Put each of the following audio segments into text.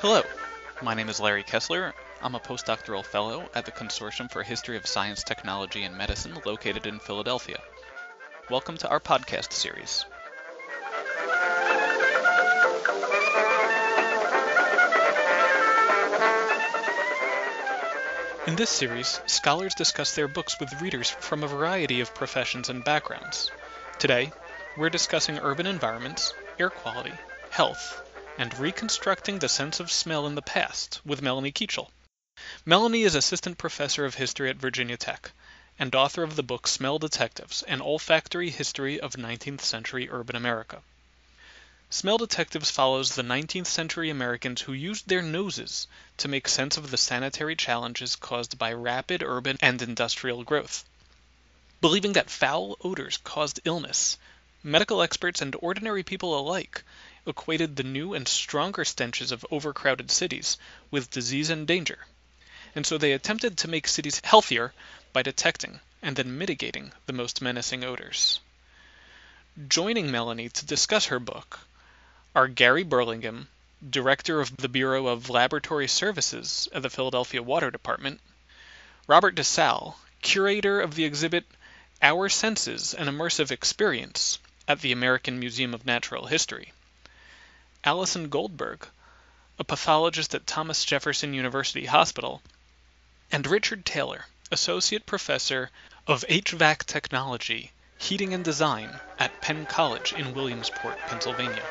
Hello, my name is Larry Kiechle. I'm a postdoctoral fellow at the Consortium for History of Science, Technology, and Medicine located in Philadelphia. Welcome to our podcast series. In this series, scholars discuss their books with readers from a variety of professions and backgrounds. Today, we're discussing urban environments, air quality, health, and reconstructing the sense of smell in the past with Melanie Kiechle. Melanie is assistant professor of history at Virginia Tech and author of the book Smell Detectives, an olfactory history of 19th-century urban America. Smell Detectives follows the 19th-century Americans who used their noses to make sense of the sanitary challenges caused by rapid urban and industrial growth. Believing that foul odors caused illness, medical experts and ordinary people alike equated the new and stronger stenches of overcrowded cities with disease and danger, and so they attempted to make cities healthier by detecting and then mitigating the most menacing odors. Joining Melanie to discuss her book are Gary Burlingame, Director of the Bureau of Laboratory Services at the Philadelphia Water Department, Robert DeSalle, Curator of the exhibit Our Senses, an Immersive Experience at the American Museum of Natural History, Allison Goldberg, a pathologist at Thomas Jefferson University Hospital, and Richard Taylor, Associate Professor of HVAC Technology, Heating and Design at Penn College in Williamsport, Pennsylvania.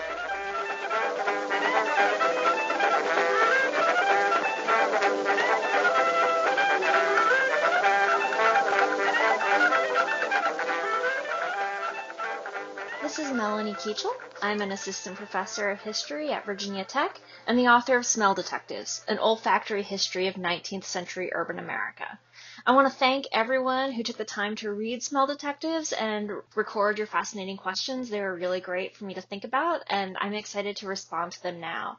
This is Melanie Kiechle. I'm an assistant professor of history at Virginia Tech and the author of Smell Detectives, an olfactory history of 19th century urban America. I want to thank everyone who took the time to read Smell Detectives and record your fascinating questions. They were really great for me to think about, and I'm excited to respond to them now.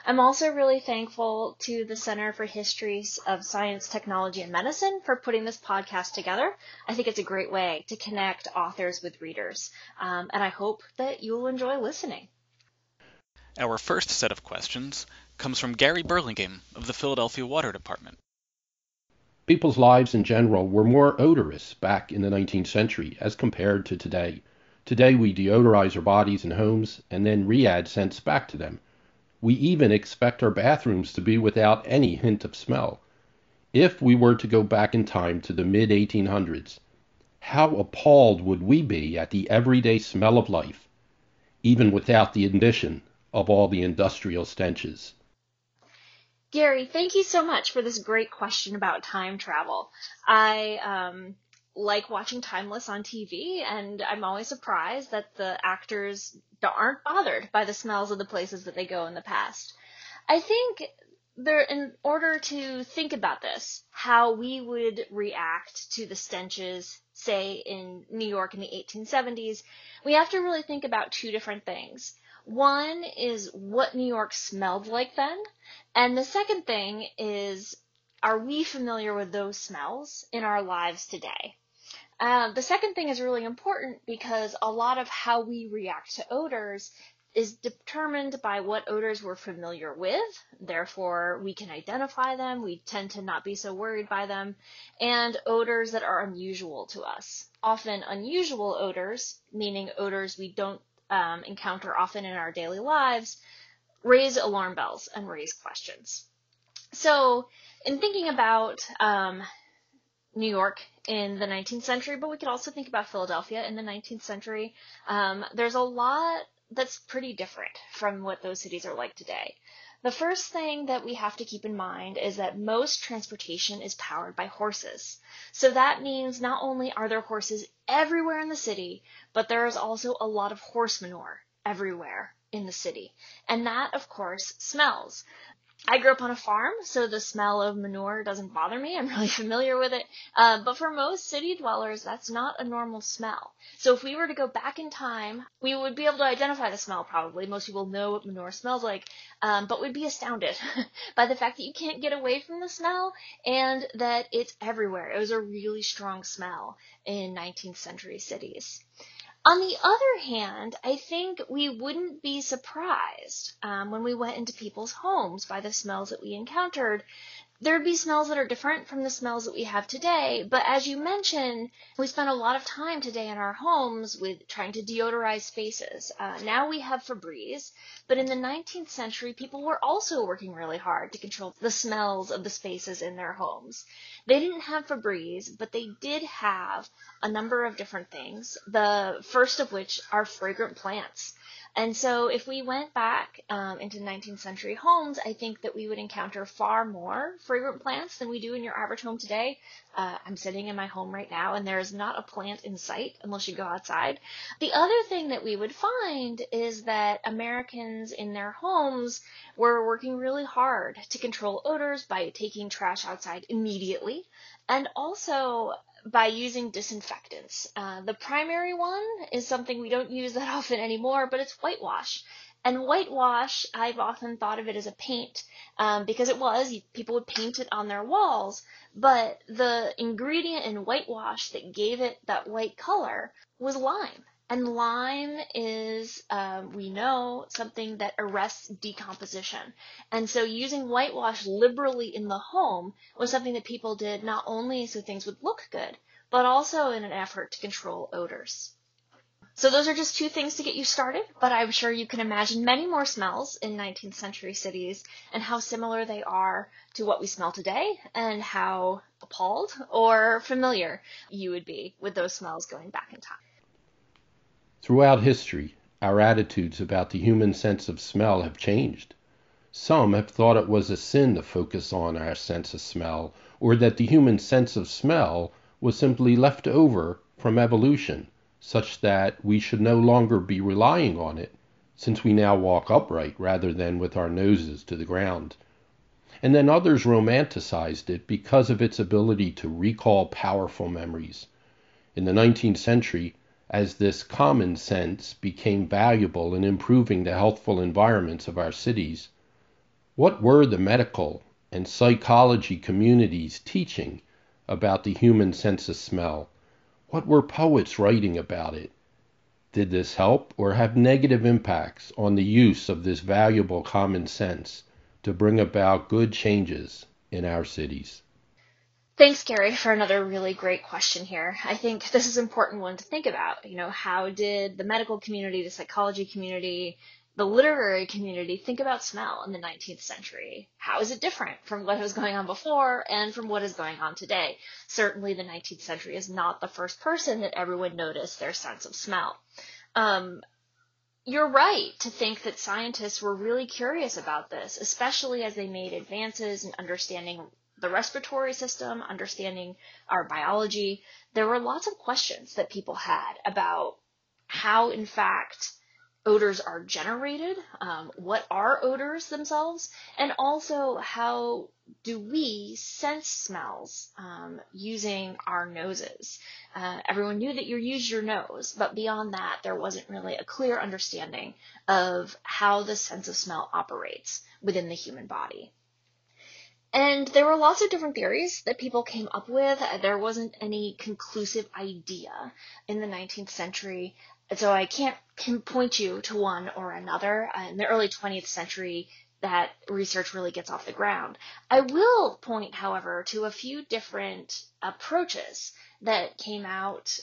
I'm also really thankful to the Center for Histories of Science, Technology, and Medicine for putting this podcast together. I think it's a great way to connect authors with readers, and I hope that you will enjoy listening. Our first set of questions comes from Gary Burlingame of the Philadelphia Water Department. People's lives in general were more odorous back in the 19th century as compared to today. Today we deodorize our bodies and homes and then re-add scents back to them. We even expect our bathrooms to be without any hint of smell. If we were to go back in time to the mid-1800s, how appalled would we be at the everyday smell of life, even without the addition of all the industrial stenches? Gary, thank you so much for this great question about time travel. I like watching Timeless on TV, and I'm always surprised that the actors aren't bothered by the smells of the places that they go in the past. I think in order to think about this, how we would react to the stenches, say in New York in the 1870s, we have to really think about two different things. One is what New York smelled like then, and the second thing is, are we familiar with those smells in our lives today? The second thing is really important because a lot of how we react to odors is determined by what odors we're familiar with. Therefore, we can identify them. We tend to not be so worried by them. And odors that are unusual to us. Often unusual odors, meaning odors we don't encounter often in our daily lives, raise alarm bells and raise questions. So in thinking about New York in the 19th century, but we could also think about Philadelphia in the 19th century. There's a lot that's pretty different from what those cities are like today. The first thing that we have to keep in mind is that most transportation is powered by horses. So that means not only are there horses everywhere in the city, but there is also a lot of horse manure everywhere in the city. And that, of course, smells. I grew up on a farm, so the smell of manure doesn't bother me. I'm really familiar with it. But for most city dwellers, that's not a normal smell. So if we were to go back in time, we would be able to identify the smell probably. Most people know what manure smells like, but we'd be astounded by the fact that you can't get away from the smell and that it's everywhere. It was a really strong smell in 19th century cities. On the other hand, I think we wouldn't be surprised when we went into people's homes by the smells that we encountered. There'd be smells that are different from the smells that we have today, but as you mentioned, we spend a lot of time today in our homes with trying to deodorize spaces. Now we have Febreze, but in the 19th century, people were also working really hard to control the smells of the spaces in their homes. They didn't have Febreze, but they did have a number of different things, the first of which are fragrant plants. And so if we went back into 19th century homes, I think that we would encounter far more fragrant plants than we do in your average home today. I'm sitting in my home right now and there is not a plant in sight unless you go outside. The other thing that we would find is that Americans in their homes were working really hard to control odors by taking trash outside immediately, and also by using disinfectants. The primary one is something we don't use that often anymore, but it's whitewash. And whitewash, I've often thought of it as a paint, because it was, people would paint it on their walls, but the ingredient in whitewash that gave it that white color was lime. And lime is, we know, something that arrests decomposition. And so using whitewash liberally in the home was something that people did not only so things would look good, but also in an effort to control odors. So those are just two things to get you started, but I'm sure you can imagine many more smells in 19th century cities and how similar they are to what we smell today and how appalled or familiar you would be with those smells going back in time. Throughout history, our attitudes about the human sense of smell have changed. Some have thought it was a sin to focus on our sense of smell, or that the human sense of smell was simply left over from evolution, such that we should no longer be relying on it, since we now walk upright rather than with our noses to the ground. And then others romanticized it because of its ability to recall powerful memories. In the 19th century, as this common sense became valuable in improving the healthful environments of our cities, what were the medical and psychology communities teaching about the human sense of smell? What were poets writing about it? Did this help or have negative impacts on the use of this valuable common sense to bring about good changes in our cities? Thanks, Gary, for another really great question here. I think this is an important one to think about. How did the medical community, the psychology community, the literary community think about smell in the 19th century? How is it different from what was going on before and from what is going on today? Certainly the 19th century is not the first person that everyone noticed their sense of smell. You're right to think that scientists were really curious about this, especially as they made advances in understanding the respiratory system, understanding our biology. There were lots of questions that people had about how, in fact, odors are generated, what are odors themselves, and also how do we sense smells using our noses. Everyone knew that you use your nose, but beyond that, there wasn't really a clear understanding of how the sense of smell operates within the human body. And there were lots of different theories that people came up with. There wasn't any conclusive idea in the 19th century, so I can't pinpoint you to one or another. In the early 20th century, that research really gets off the ground. I will point, however, to a few different approaches that came out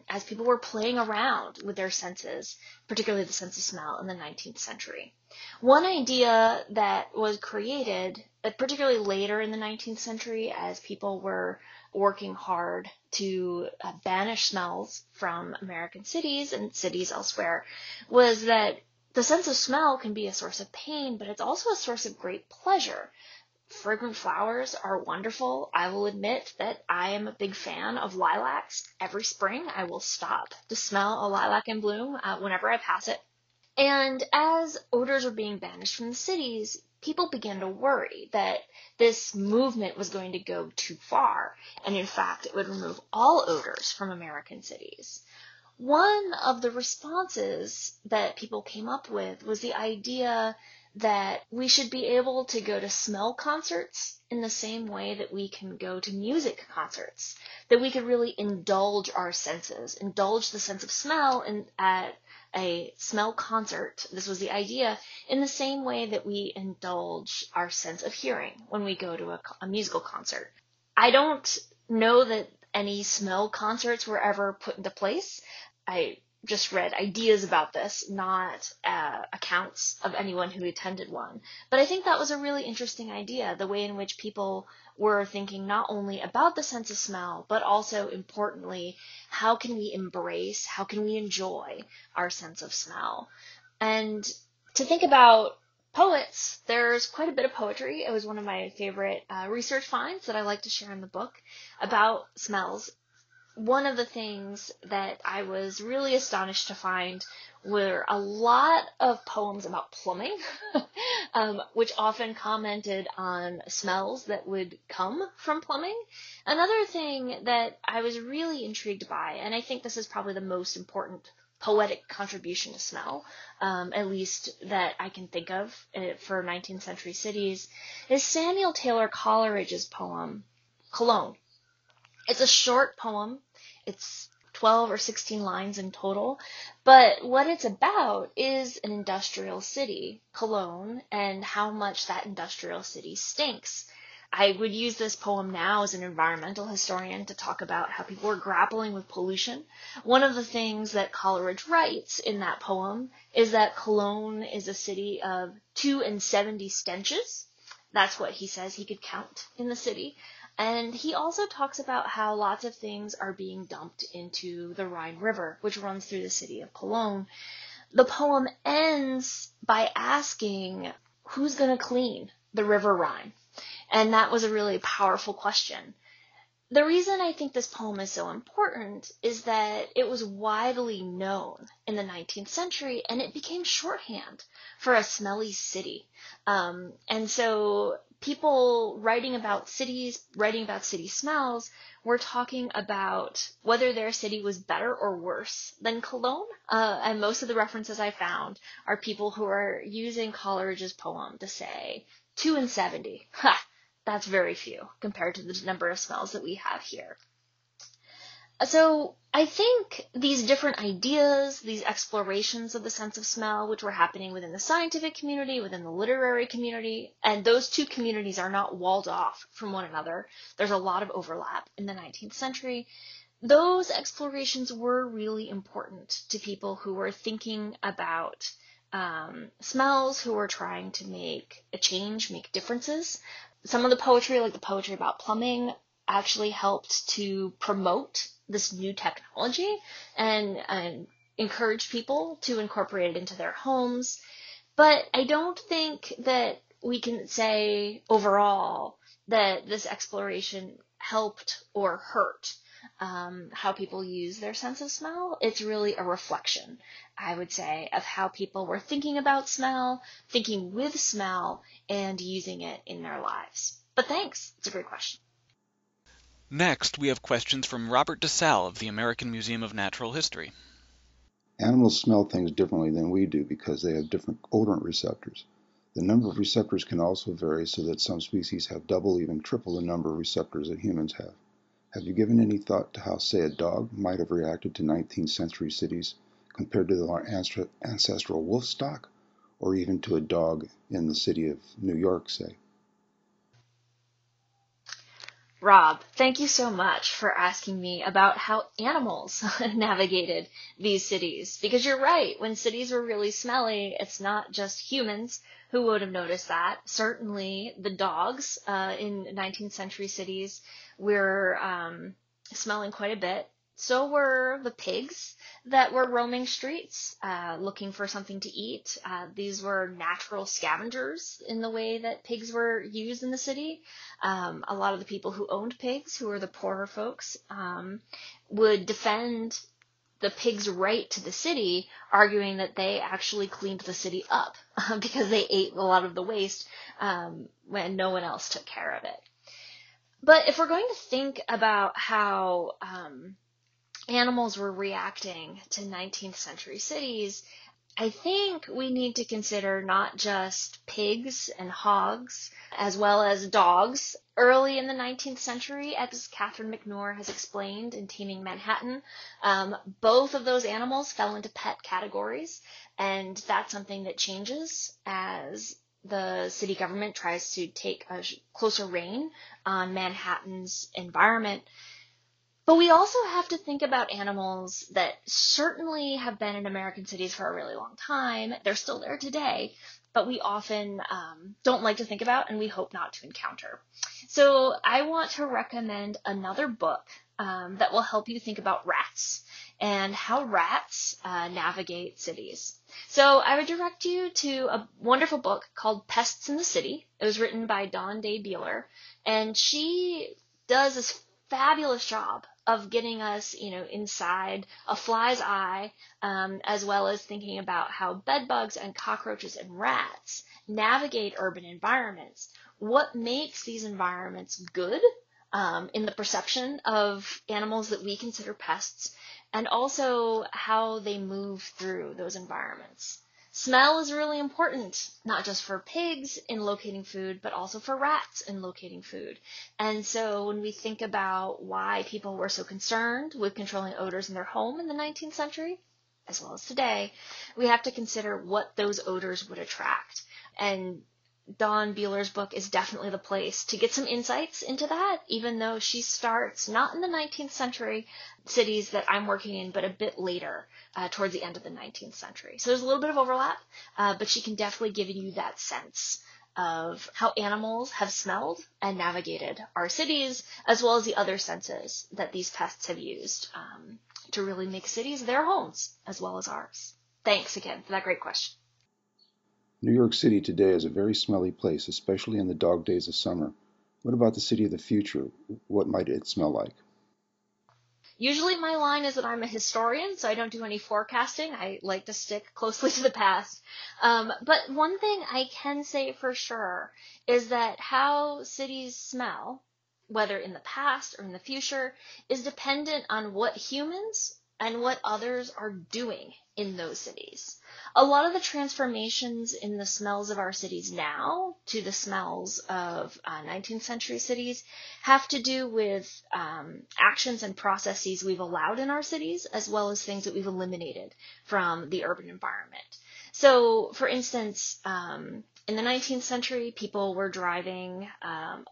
as people were playing around with their senses, particularly the sense of smell in the 19th century. One idea that was created, particularly later in the 19th century, as people were working hard to banish smells from American cities and cities elsewhere, was that the sense of smell can be a source of pain, but it's also a source of great pleasure. Fragrant flowers are wonderful. I will admit that I am a big fan of lilacs. Every spring, I will stop to smell a lilac in bloom whenever I pass it. And as odors were being banished from the cities, people began to worry that this movement was going to go too far, and in fact, it would remove all odors from American cities. One of the responses that people came up with was the idea that we should be able to go to smell concerts in the same way that we can go to music concerts, that we could really indulge our senses, indulge the sense of smell at a smell concert. This was the idea, in the same way that we indulge our sense of hearing when we go to a musical concert. I don't know that any smell concerts were ever put into place. I just read ideas about this, not accounts of anyone who attended one. But I think that was a really interesting idea, the way in which people were thinking not only about the sense of smell, but also, importantly, how can we embrace, how can we enjoy our sense of smell? And to think about poets, there's quite a bit of poetry. It was one of my favorite research finds that I like to share in the book about smells. One of the things that I was really astonished to find were a lot of poems about plumbing, which often commented on smells that would come from plumbing. Another thing that I was really intrigued by, and I think this is probably the most important poetic contribution to smell, at least that I can think of for 19th century cities, is Samuel Taylor Coleridge's poem, Cologne. It's a short poem. It's 12 or 16 lines in total. But what it's about is an industrial city, Cologne, and how much that industrial city stinks. I would use this poem now as an environmental historian to talk about how people are grappling with pollution. One of the things that Coleridge writes in that poem is that Cologne is a city of 72 stenches. That's what he says he could count in the city. And he also talks about how lots of things are being dumped into the Rhine River, which runs through the city of Cologne. The poem ends by asking, who's going to clean the River Rhine? And that was a really powerful question. The reason I think this poem is so important is that it was widely known in the 19th century, and it became shorthand for a smelly city. And so people writing about cities, writing about city smells, were talking about whether their city was better or worse than Cologne. And most of the references I found are people who are using Coleridge's poem to say 72. Ha! That's very few compared to the number of smells that we have here. So I think these different ideas, these explorations of the sense of smell, which were happening within the scientific community, within the literary community, and those two communities are not walled off from one another. There's a lot of overlap in the 19th century. Those explorations were really important to people who were thinking about smells, who were trying to make a change, make differences. Some of the poetry, like the poetry about plumbing, actually helped to promote this new technology and encourage people to incorporate it into their homes. But I don't think that we can say overall that this exploration helped or hurt how people use their sense of smell. It's really a reflection, I would say, of how people were thinking about smell, thinking with smell, and using it in their lives. But thanks. It's a great question. Next, we have questions from Robert DeSalle of the American Museum of Natural History. Animals smell things differently than we do because they have different odorant receptors. The number of receptors can also vary so that some species have double, even triple the number of receptors that humans have. Have you given any thought to how, say, a dog might have reacted to 19th century cities compared to our ancestral wolf stock, or even to a dog in the city of New York, say? Rob, thank you so much for asking me about how animals navigated these cities. Because you're right, when cities were really smelly, it's not just humans who would have noticed that. Certainly the dogs in 19th century cities were smelling quite a bit. So were the pigs that were roaming streets looking for something to eat. These were natural scavengers in the way that pigs were used in the city. A lot of the people who owned pigs, who were the poorer folks, would defend the pigs' right to the city, arguing that they actually cleaned the city up because they ate a lot of the waste when no one else took care of it. But if we're going to think about how animals were reacting to 19th century cities, I think we need to consider not just pigs and hogs, as well as dogs. Early in the 19th century, as Catherine McNor has explained in Taming Manhattan, both of those animals fell into pet categories, and that's something that changes as the city government tries to take a closer rein on Manhattan's environment. But we also have to think about animals that certainly have been in American cities for a really long time. They're still there today, but we often don't like to think about and we hope not to encounter. So I want to recommend another book that will help you think about rats and how rats navigate cities. So I would direct you to a wonderful book called Pests in the City. It was written by Dawn Day Beeler, and she does this fabulous job of getting us, inside a fly's eye, as well as thinking about how bedbugs and cockroaches and rats navigate urban environments. What makes these environments good in the perception of animals that we consider pests, and also how they move through those environments. Smell is really important, not just for pigs in locating food, but also for rats in locating food. And so when we think about why people were so concerned with controlling odors in their home in the 19th century, as well as today, we have to consider what those odors would attract. And Dawn Beeler's book is definitely the place to get some insights into that, even though she starts not in the 19th century cities that I'm working in, but a bit later, towards the end of the 19th century. So there's a little bit of overlap, but she can definitely give you that sense of how animals have smelled and navigated our cities, as well as the other senses that these pests have used to really make cities their homes, as well as ours. Thanks again for that great question. New York City today is a very smelly place, especially in the dog days of summer. What about the city of the future? What might it smell like? Usually my line is that I'm a historian, so I don't do any forecasting. I like to stick closely to the past. But one thing I can say for sure is that how cities smell, whether in the past or in the future, is dependent on what humans and what others are doing in those cities. A lot of the transformations in the smells of our cities now to the smells of 19th century cities have to do with actions and processes we've allowed in our cities, as well as things that we've eliminated from the urban environment. So, for instance, in the 19th century, people were driving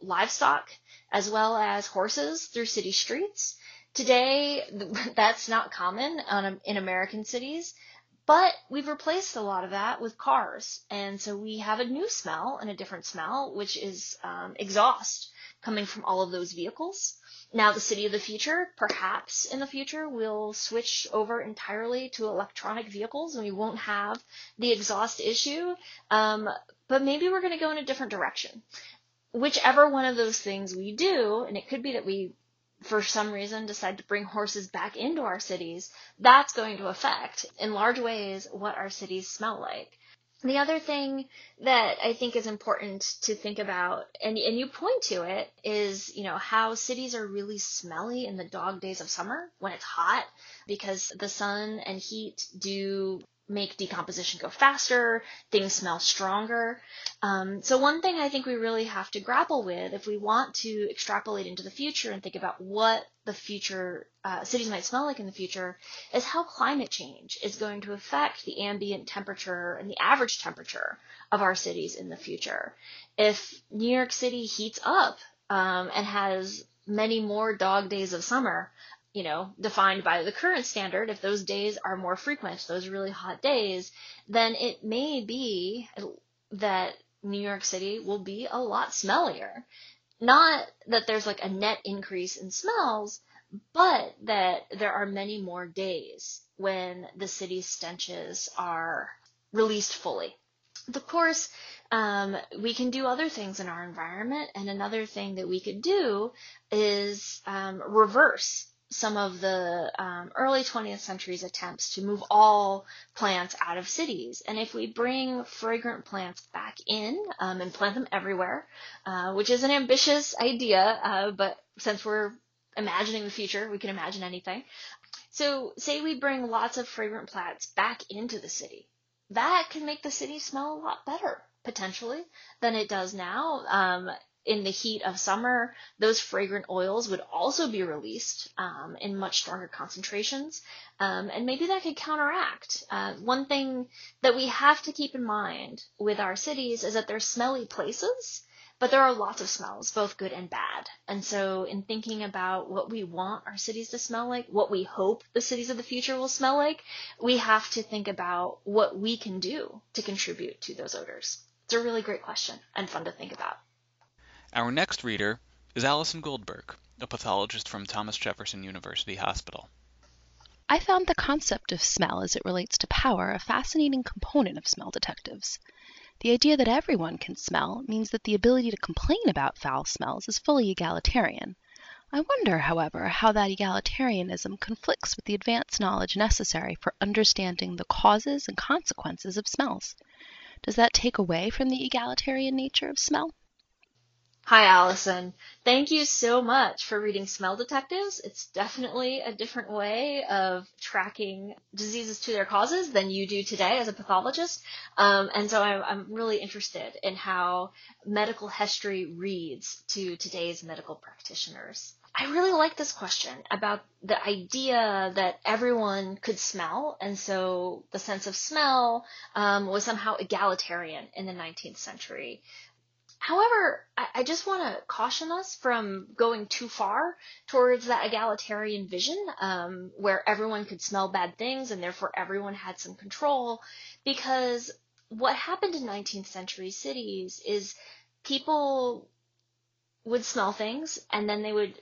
livestock as well as horses through city streets. Today, that's not common in American cities, but we've replaced a lot of that with cars. And so we have a new smell and a different smell, which is exhaust coming from all of those vehicles. Now, the city of the future, perhaps in the future, will switch over entirely to electronic vehicles and we won't have the exhaust issue. But maybe we're going to go in a different direction. Whichever one of those things we do, and it could be that we for some reason decide to bring horses back into our cities, that's going to affect in large ways what our cities smell like. The other thing that I think is important to think about, and you point to it, is, how cities are really smelly in the dog days of summer when it's hot, because the sun and heat do make decomposition go faster, things smell stronger. So one thing I think we really have to grapple with if we want to extrapolate into the future and think about what the future cities might smell like in the future is how climate change is going to affect the ambient temperature and the average temperature of our cities in the future. If New York City heats up and has many more dog days of summer, defined by the current standard, if those days are more frequent, those really hot days, then it may be that New York City will be a lot smellier. Not that there's like a net increase in smells, but that there are many more days when the city's stenches are released fully. Of course, we can do other things in our environment, and another thing that we could do is reverse some of the early 20th century's attempts to move all plants out of cities. And if we bring fragrant plants back in and plant them everywhere, which is an ambitious idea, but since we're imagining the future, we can imagine anything. So say we bring lots of fragrant plants back into the city. that can make the city smell a lot better, potentially, than it does now. In the heat of summer, those fragrant oils would also be released in much stronger concentrations, and maybe that could counteract. One thing that we have to keep in mind with our cities is that they're smelly places, but there are lots of smells, both good and bad. And so in thinking about what we want our cities to smell like, what we hope the cities of the future will smell like, we have to think about what we can do to contribute to those odors. It's a really great question and fun to think about. Our next reader is Allison Goldberg, a pathologist from Thomas Jefferson University Hospital. I found the concept of smell as it relates to power a fascinating component of smell detectives. The idea that everyone can smell means that the ability to complain about foul smells is fully egalitarian. I wonder, however, how that egalitarianism conflicts with the advanced knowledge necessary for understanding the causes and consequences of smells. Does that take away from the egalitarian nature of smell? Hi, Allison. Thank you so much for reading Smell Detectives. It's definitely a different way of tracking diseases to their causes than you do today as a pathologist. And so I'm really interested in how medical history reads to today's medical practitioners. I really like this question about the idea that everyone could smell, and so the sense of smell was somehow egalitarian in the 19th century. However, I just want to caution us from going too far towards that egalitarian vision, where everyone could smell bad things and therefore everyone had some control, because what happened in 19th century cities is people would smell things and then they would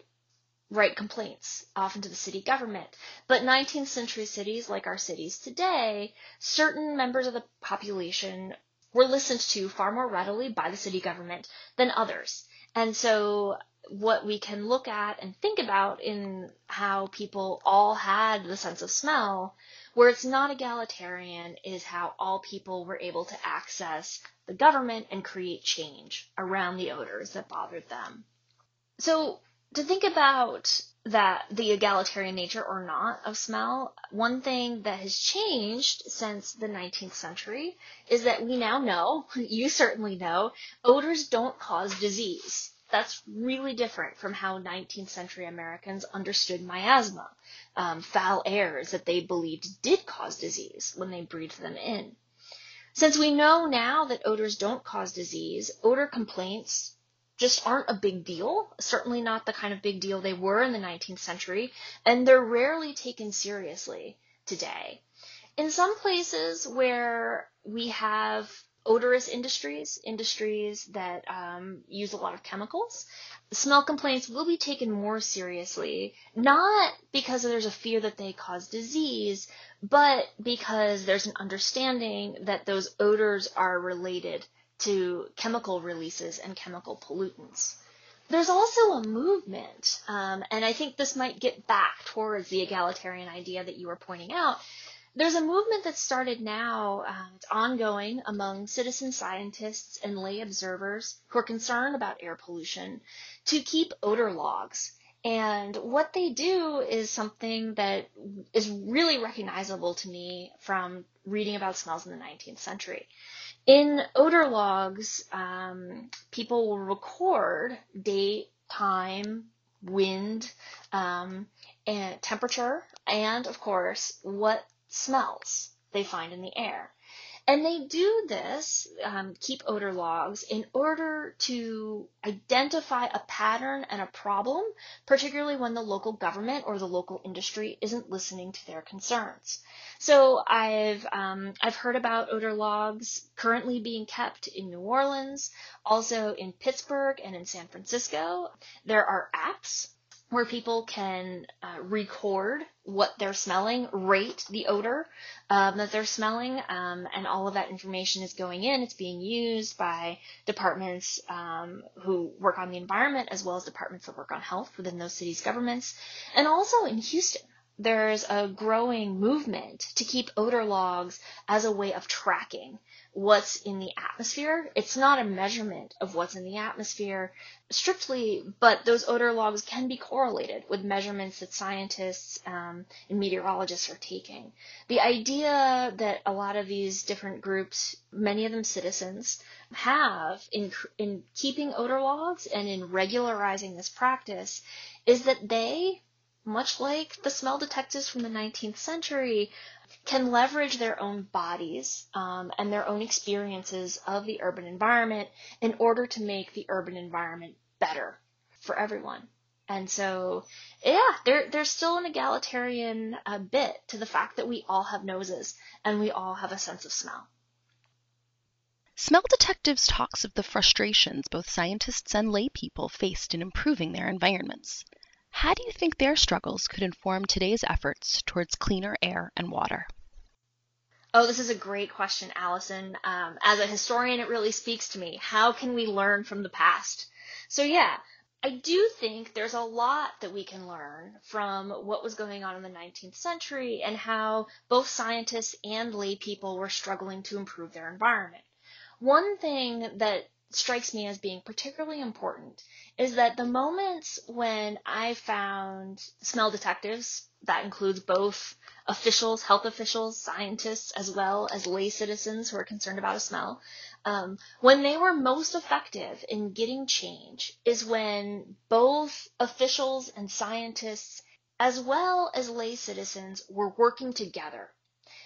write complaints, often to the city government. But 19th century cities, like our cities today, certain members of the population were listened to far more readily by the city government than others. And so what we can look at and think about in how people all had the sense of smell, where it's not egalitarian, is how all people were able to access the government and create change around the odors that bothered them. So to think about that, the egalitarian nature or not of smell, one thing that has changed since the 19th century is that we now know, you certainly know, odors don't cause disease. That's really different from how 19th century Americans understood miasma, foul airs that they believed did cause disease when they breathed them in. Since we know now that odors don't cause disease, odor complaints just aren't a big deal, certainly not the kind of big deal they were in the 19th century, and they're rarely taken seriously today. In some places where we have odorous industries that use a lot of chemicals, smell complaints will be taken more seriously, not because there's a fear that they cause disease, but because there's an understanding that those odors are related to chemical releases and chemical pollutants. There's also a movement, and I think this might get back towards the egalitarian idea that you were pointing out. There's a movement that started now, it's ongoing among citizen scientists and lay observers who are concerned about air pollution, to keep odor logs. And what they do is something that is really recognizable to me from reading about smells in the 19th century. In odor logs, people will record date, time, wind, and temperature, and of course, what smells they find in the air. And they do this, keep odor logs, in order to identify a pattern and a problem, particularly when the local government or the local industry isn't listening to their concerns. So I've heard about odor logs currently being kept in New Orleans, also in Pittsburgh and in San Francisco. There are apps where people can record what they're smelling, rate the odor that they're smelling, and all of that information is going in. It's being used by departments who work on the environment, as well as departments that work on health within those cities' governments. And also in Houston, there's a growing movement to keep odor logs as a way of tracking what's in the atmosphere. It's not a measurement of what's in the atmosphere strictly, but those odor logs can be correlated with measurements that scientists and meteorologists are taking. The idea that a lot of these different groups, many of them citizens, have in keeping odor logs and in regularizing this practice is that they, much like the smell detectives from the 19th century, can leverage their own bodies and their own experiences of the urban environment in order to make the urban environment better for everyone. And so, yeah, there's still an egalitarian bit to the fact that we all have noses and we all have a sense of smell. Smell Detectives talks of the frustrations both scientists and lay people faced in improving their environments. How do you think their struggles could inform today's efforts towards cleaner air and water? Oh, this is a great question, Allison. As a historian, it really speaks to me. How can we learn from the past? So yeah, I do think there's a lot that we can learn from what was going on in the 19th century and how both scientists and lay people were struggling to improve their environment. One thing that strikes me as being particularly important is that the moments when I found smell detectives, that includes both officials, health officials, scientists, as well as lay citizens who are concerned about a smell, when they were most effective in getting change is when both officials and scientists, as well as lay citizens, were working together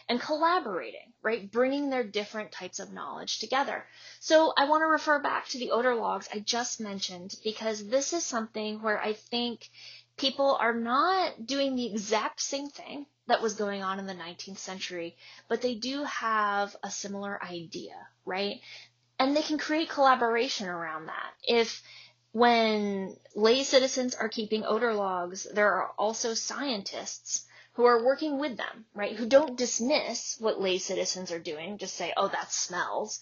and collaborating, right? Bringing their different types of knowledge together. So I want to refer back to the odor logs I just mentioned, because this is something where I think people are not doing the exact same thing that was going on in the 19th century, but they do have a similar idea, right? And they can create collaboration around that. If when lay citizens are keeping odor logs, there are also scientists who are working with them, right? Who don't dismiss what lay citizens are doing, just say, oh, that smells,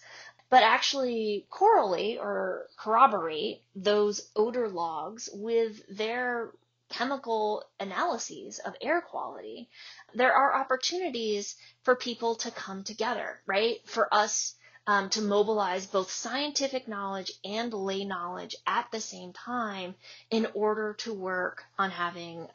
but actually correlate or corroborate those odor logs with their chemical analyses of air quality. There are opportunities for people to come together, right? For us to mobilize both scientific knowledge and lay knowledge at the same time in order to work on having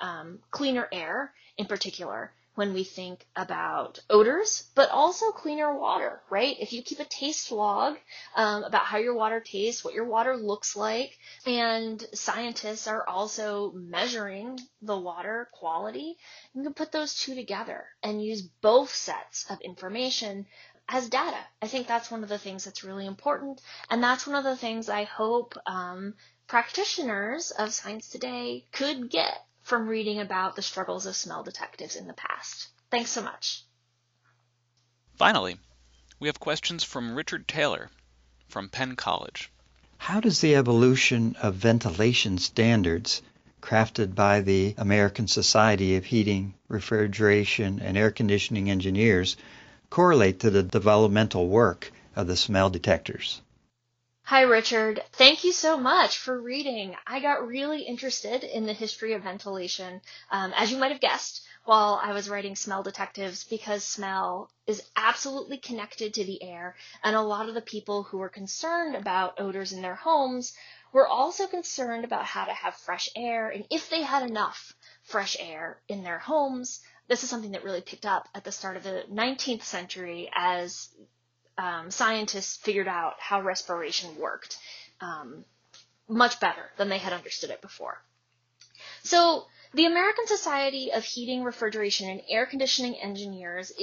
cleaner air, in particular, when we think about odors, but also cleaner water, right? If you keep a taste log about how your water tastes, what your water looks like, and scientists are also measuring the water quality, you can put those two together and use both sets of information as data. I think that's one of the things that's really important, and that's one of the things I hope practitioners of science today could get from reading about the struggles of smell detectives in the past. Thanks so much. Finally, we have questions from Richard Taylor from Penn College. How does the evolution of ventilation standards crafted by the American Society of Heating, Refrigeration, and Air Conditioning Engineers correlate to the developmental work of the smell detectors? Hi, Richard. Thank you so much for reading. I got really interested in the history of ventilation, as you might have guessed, while I was writing Smell Detectives, because smell is absolutely connected to the air, and a lot of the people who were concerned about odors in their homes were also concerned about how to have fresh air, and if they had enough fresh air in their homes. This is something that really picked up at the start of the 19th century as scientists figured out how respiration worked much better than they had understood it before. So the American Society of Heating, Refrigeration, and Air Conditioning Engineers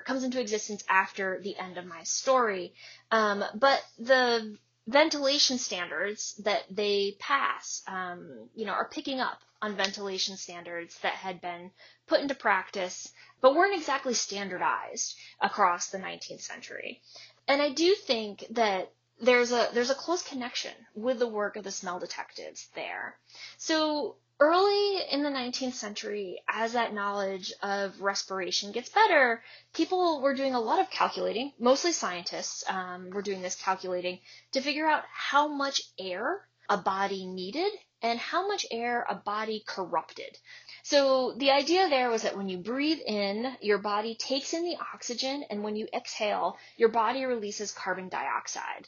comes into existence after the end of my story, but the ventilation standards that they pass, are picking up on ventilation standards that had been put into practice, but weren't exactly standardized across the 19th century. And I do think that there's a close connection with the work of the smell detectives there. So early in the 19th century, as that knowledge of respiration gets better, people were doing a lot of calculating, mostly scientists were doing this calculating to figure out how much air a body needed and how much air a body corrupted. So the idea there was that when you breathe in, your body takes in the oxygen, and when you exhale, your body releases carbon dioxide.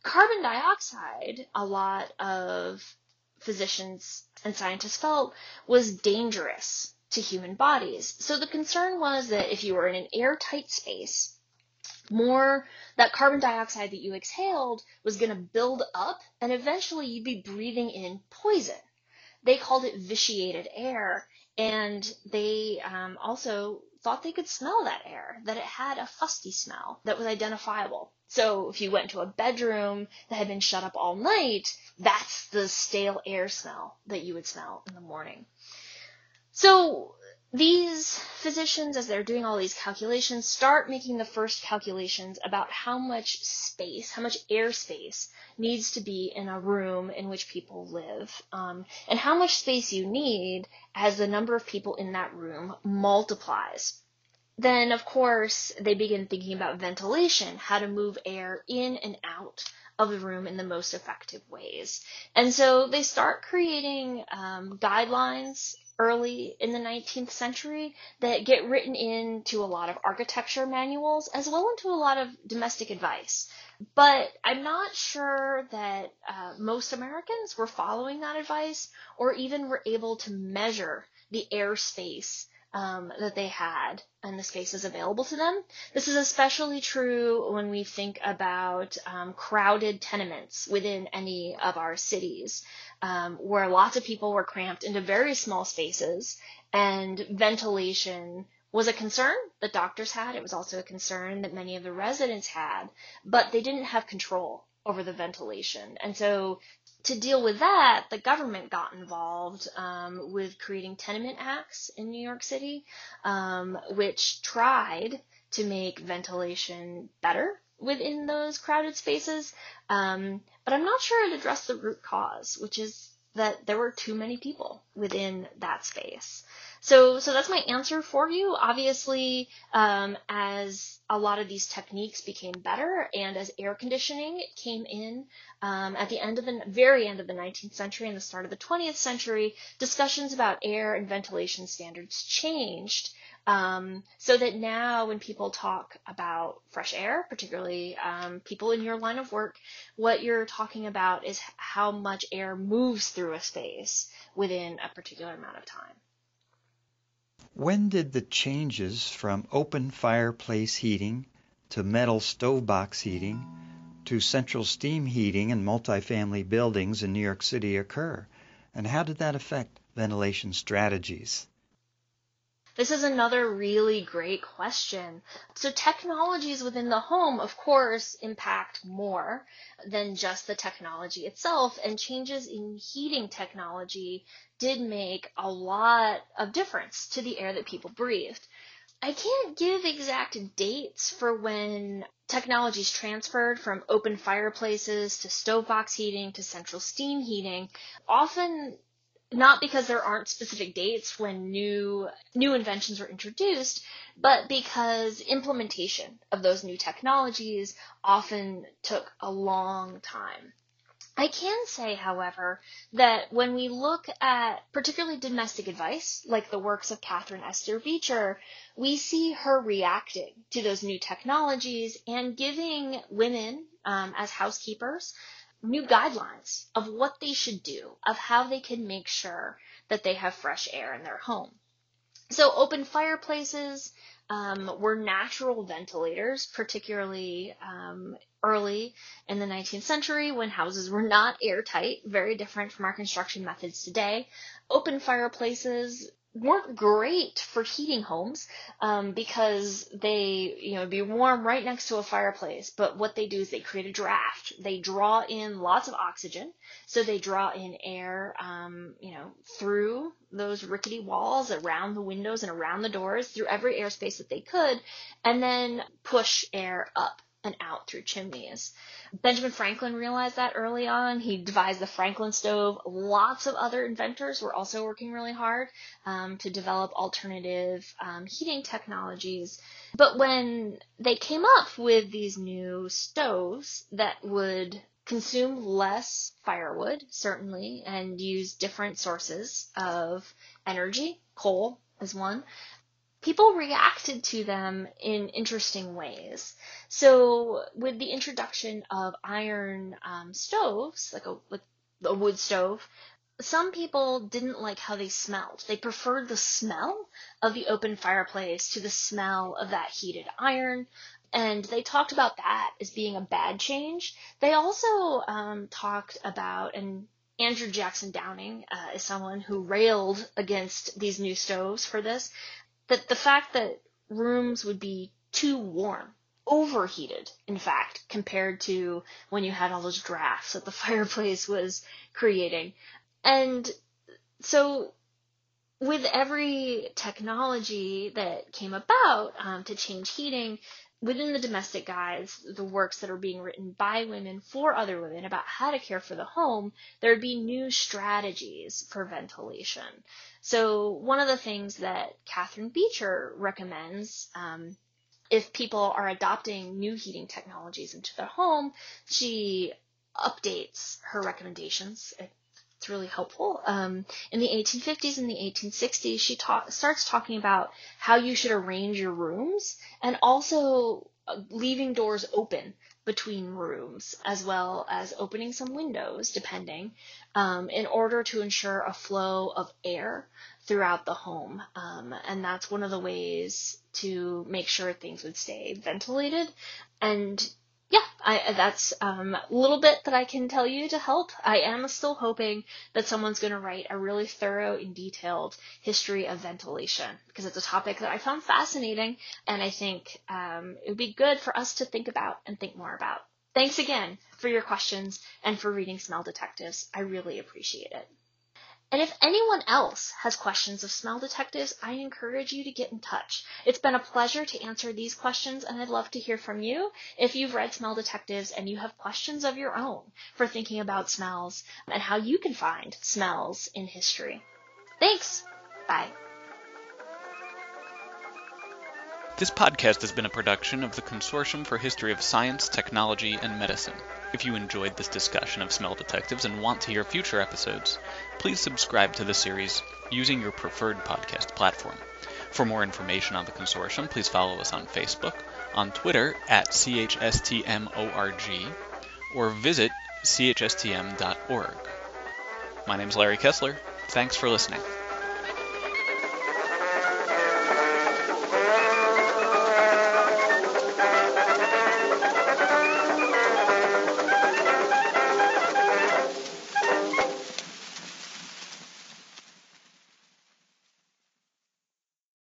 Carbon dioxide, a lot of physicians and scientists felt, was dangerous to human bodies. So the concern was that if you were in an airtight space, that carbon dioxide that you exhaled was going to build up, and eventually you'd be breathing in poison. They called it vitiated air, and they also thought they could smell that air, that it had a fusty smell that was identifiable. So if you went into a bedroom that had been shut up all night, that's the stale air smell that you would smell in the morning. So these physicians, as they're doing all these calculations, start making the first calculations about how much space, how much airspace needs to be in a room in which people live, and how much space you need as the number of people in that room multiplies. Then, of course, they begin thinking about ventilation, how to move air in and out of the room in the most effective ways. And so they start creating guidelines early in the 19th century that get written into a lot of architecture manuals as well into a lot of domestic advice. But I'm not sure that most Americans were following that advice or even were able to measure the airspace that they had and the spaces available to them. This is especially true when we think about crowded tenements within any of our cities, where lots of people were cramped into very small spaces, and ventilation was a concern that doctors had. It was also a concern that many of the residents had, but they didn't have control over the ventilation. And so to deal with that, the government got involved with creating tenement acts in New York City, which tried to make ventilation better within those crowded spaces. But I'm not sure it addressed the root cause, which is that there were too many people within that space. So that's my answer for you. Obviously, as a lot of these techniques became better and as air conditioning came in at the very end of the 19th century and the start of the 20th century, discussions about air and ventilation standards changed. So that now when people talk about fresh air, particularly people in your line of work, what you're talking about is how much air moves through a space within a particular amount of time. When did the changes from open fireplace heating to metal stovebox heating to central steam heating in multifamily buildings in New York City occur? And how did that affect ventilation strategies? This is another really great question. So technologies within the home, of course, impact more than just the technology itself, and changes in heating technology did make a lot of difference to the air that people breathed. I can't give exact dates for when technologies transferred from open fireplaces to stovebox heating to central steam heating. Often not because there aren't specific dates when new inventions were introduced, but because implementation of those new technologies often took a long time. I can say, however, that when we look at particularly domestic advice, like the works of Catherine Esther Beecher, we see her reacting to those new technologies and giving women as housekeepers new guidelines of what they should do, of how they can make sure that they have fresh air in their home. So open fireplaces were natural ventilators, particularly early in the 19th century when houses were not airtight, very different from our construction methods today. Open fireplaces weren't great for heating homes because they, be warm right next to a fireplace. But what they do is they create a draft. They draw in lots of oxygen, so they draw in air, through those rickety walls, around the windows and around the doors, through every airspace that they could, and then push air up and out through chimneys. Benjamin Franklin realized that early on. He devised the Franklin stove. Lots of other inventors were also working really hard to develop alternative heating technologies. But when they came up with these new stoves that would consume less firewood, certainly, and use different sources of energy. Coal is one. People reacted to them in interesting ways. So with the introduction of iron stoves, like a wood stove, some people didn't like how they smelled. They preferred the smell of the open fireplace to the smell of that heated iron. And they talked about that as being a bad change. They also talked about, and Andrew Jackson Downing is someone who railed against these new stoves for this, that the fact that rooms would be too warm, overheated, in fact, compared to when you had all those drafts that the fireplace was creating. And so with every technology that came about to change heating, within the domestic guides, the works that are being written by women for other women about how to care for the home, there would be new strategies for ventilation. So one of the things that Catherine Beecher recommends, if people are adopting new heating technologies into their home, she updates her recommendations. It's really helpful. In the 1850s and the 1860s, she starts talking about how you should arrange your rooms and also leaving doors open between rooms, as well as opening some windows, depending, in order to ensure a flow of air throughout the home. And that's one of the ways to make sure things would stay ventilated. And yeah, that's a little bit that I can tell you to help. I am still hoping that someone's going to write a really thorough and detailed history of ventilation, because it's a topic that I found fascinating, and I think it would be good for us to think about and think more about. Thanks again for your questions and for reading Smell Detectives. I really appreciate it. And if anyone else has questions of smell detectives, I encourage you to get in touch. It's been a pleasure to answer these questions, and I'd love to hear from you if you've read Smell Detectives and you have questions of your own for thinking about smells and how you can find smells in history. Thanks. Bye. This podcast has been a production of the Consortium for History of Science, Technology, and Medicine. If you enjoyed this discussion of Smell Detectives and want to hear future episodes, please subscribe to the series using your preferred podcast platform. For more information on the Consortium, please follow us on Facebook, on Twitter at CHSTMORG, or visit chstm.org. My name is Larry Kiechle. Thanks for listening.